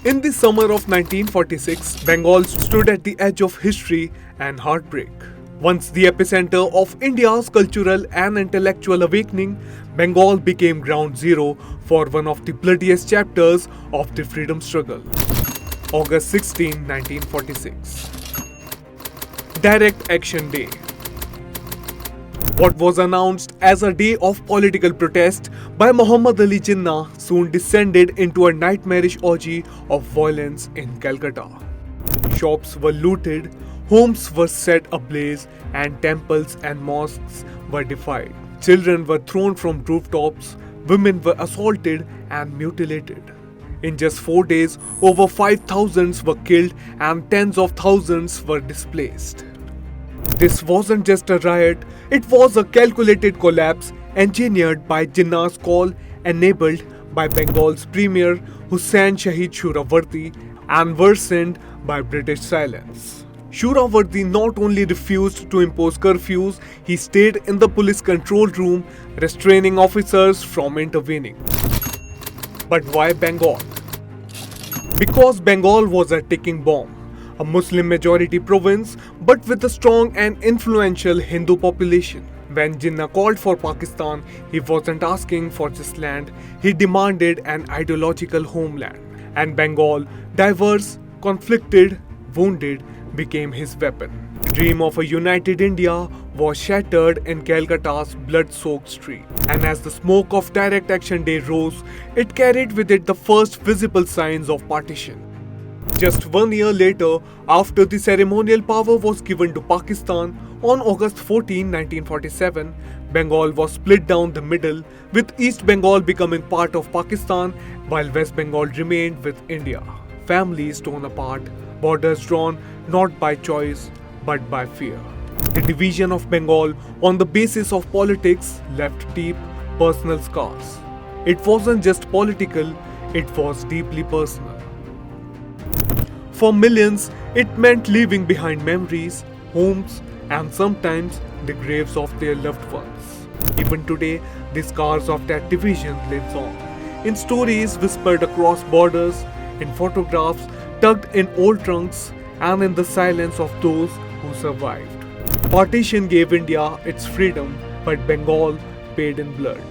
In the summer of 1946, Bengal stood at the edge of history and heartbreak. Once the epicenter of India's cultural and intellectual awakening, Bengal became ground zero for one of the bloodiest chapters of the freedom struggle. August 16, 1946. Direct Action Day. What was announced as a day of political protest by Muhammad Ali Jinnah soon descended into a nightmarish orgy of violence in Calcutta. Shops were looted, homes were set ablaze, and temples and mosques were defied. Children were thrown from rooftops, women were assaulted and mutilated. In just 4 days, over 5,000 were killed and tens of thousands were displaced. This wasn't just a riot, it was a calculated collapse engineered by Jinnah's call, enabled by Bengal's premier Hussain Shahid Shuravardi, and worsened by British silence. Shuravardi not only refused to impose curfews, he stayed in the police control room, restraining officers from intervening. But why Bengal? Because Bengal was a ticking bomb. A Muslim majority province, but with a strong and influential Hindu population. When Jinnah called for Pakistan, he wasn't asking for just land, he demanded an ideological homeland. And Bengal, diverse, conflicted, wounded, became his weapon. The dream of a united India was shattered in Calcutta's blood-soaked street. And as the smoke of Direct Action Day rose, it carried with it the first visible signs of partition. Just 1 year later, after the ceremonial power was given to Pakistan, on August 14, 1947, Bengal was split down the middle, with East Bengal becoming part of Pakistan while West Bengal remained with India. Families torn apart, borders drawn not by choice but by fear. The division of Bengal on the basis of politics left deep personal scars. It wasn't just political, it was deeply personal. For millions, it meant leaving behind memories, homes, and sometimes the graves of their loved ones. Even today, the scars of that division lives on. In stories whispered across borders, in photographs tucked in old trunks, and in the silence of those who survived. Partition gave India its freedom, but Bengal paid in blood.